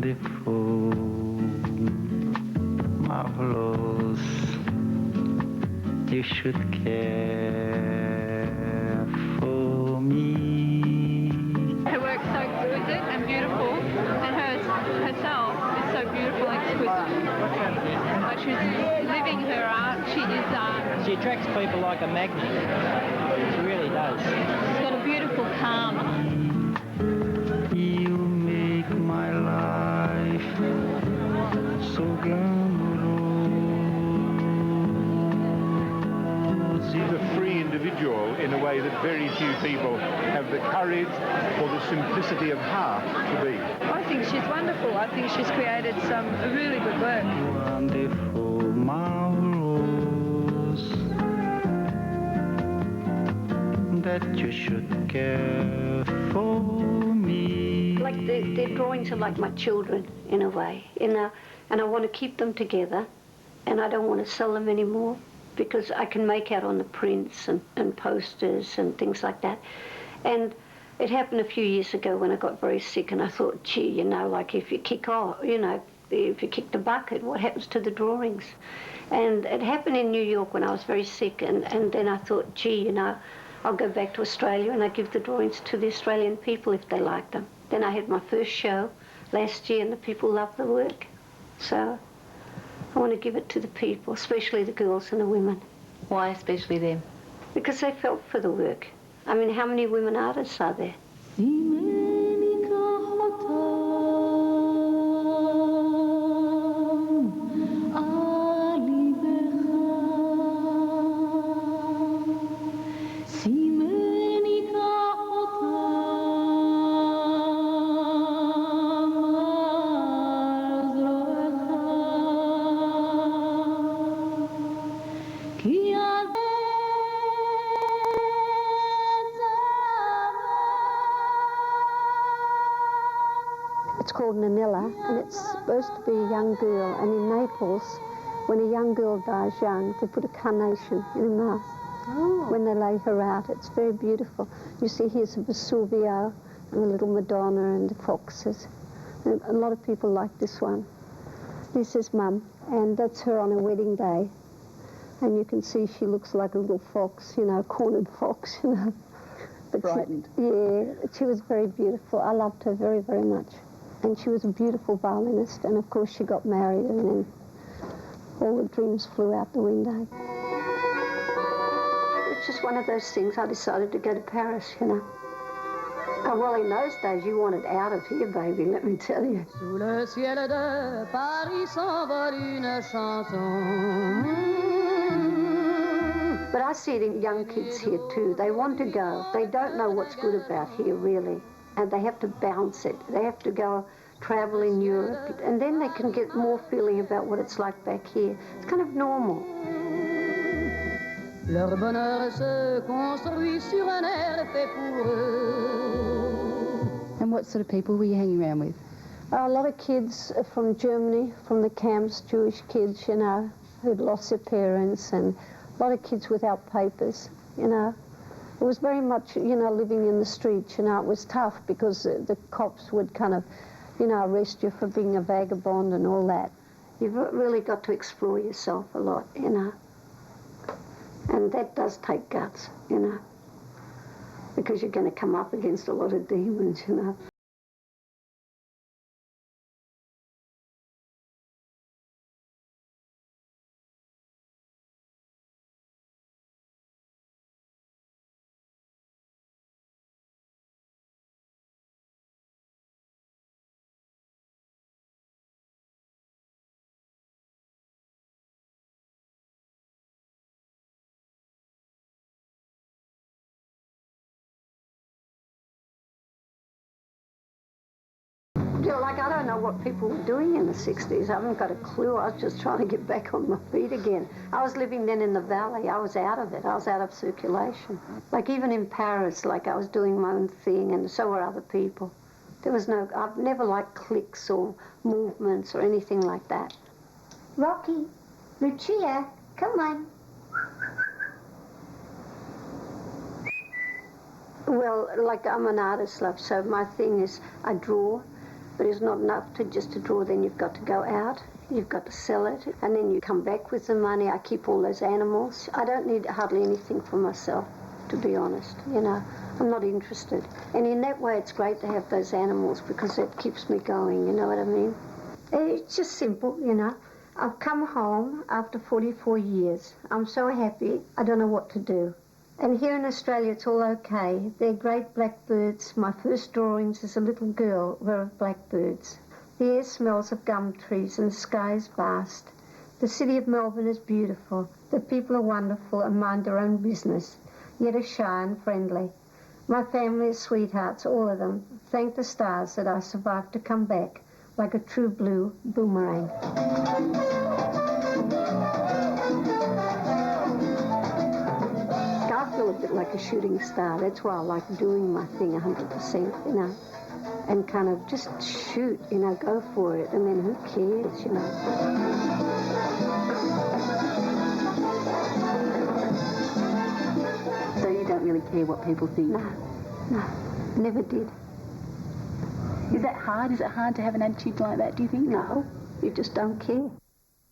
wonderful, marvelous. You should care for me. Her work's so exquisite and beautiful, and herself is so beautiful and exquisite. Like she's living her art. She attracts people like a magnet. She really does. She's got a beautiful calm. You make my life so glamorous. She's a free individual in a way that very few people have the courage or the simplicity of heart to be. I think she's wonderful. I think she's created some really good work. Wonderful, marvelous, that you should care for me. Like their drawings are like my children in a way, and I want to keep them together, and I don't want to sell them anymore because I can make out on the prints and posters and things like that. And it happened a few years ago when I got very sick, and I thought, gee, you know, like if you kick off, you know, if you kick the bucket, what happens to the drawings? And it happened in New York when I was very sick, and then I thought, gee, you know, I'll go back to Australia and I give the drawings to the Australian people if they like them. Then I had my first show last year and the people loved the work. So I want to give it to the people, especially the girls and the women. Why especially them? Because they felt for the work. I mean, how many women artists are there? It's called Nanilla, and it's supposed to be a young girl. And in Naples, when a young girl dies young, they put a carnation in her mouth. Oh. When they lay her out. It's very beautiful. You see here's a Vesuvio and a little Madonna and the foxes. And a lot of people like this one. This is Mum, and that's her on her wedding day. And you can see she looks like a little fox, you know, a cornered fox, you know. But Frightened. She was very beautiful. I loved her very, very much. And she was a beautiful violinist, and of course she got married, and then all the dreams flew out the window. It's just one of those things. I decided to go to Paris, you know. Oh, well, in those days, you wanted out of here, baby, let me tell you. Sous le ciel de Paris s'envole une chanson. But I see it in young kids here, too. They want to go. They don't know what's good about here, really. And they have to bounce it. They have to go travel in Europe, and then they can get more feeling about what it's like back here. It's kind of normal. Leur bonheur se construit sur un air fait pour eux. And what sort of people were you hanging around with? A lot of kids from Germany, from the camps, Jewish kids, you know, who'd lost their parents, and a lot of kids without papers, you know. It was very much, you know, living in the streets, you know. It was tough because the cops would kind of, you know, arrest you for being a vagabond and all that. You've really got to explore yourself a lot, you know. And that does take guts, you know, because you're going to come up against a lot of demons, you know. You know, like, I don't know what people were doing in the 60s. I haven't got a clue. I was just trying to get back on my feet again. I was living then in the valley. I was out of it. I was out of circulation. Like, even in Paris, like, I was doing my own thing, and so were other people. There was no, I've never liked cliques or movements or anything like that. Rocky, Lucia, come on. Well, like, I'm an artist, love, so my thing is I draw. but it's not enough to just to draw. Then you've got to go out, you've got to sell it, and then you come back with the money. I keep all those animals. I don't need hardly anything for myself, to be honest, you know. I'm not interested. And in that way, it's great to have those animals because that keeps me going, you know what I mean? It's just simple, you know. I've come home after 44 years. I'm so happy, I don't know what to do. And here in Australia, it's all okay. They're great blackbirds. My first drawings as a little girl were of blackbirds. The air smells of gum trees and the sky is vast. The city of Melbourne is beautiful. The people are wonderful and mind their own business, yet are shy and friendly. My family is sweethearts, all of them. Thank the stars that I survived to come back like a true blue boomerang. I feel a bit like a shooting star. That's why I like doing my thing 100%, you know, and kind of just shoot, you know, go for it, and then who cares, you know. So you don't really care what people think? No, never did. Is that hard? Is it hard to have an attitude like that, do you think? No, you just don't care.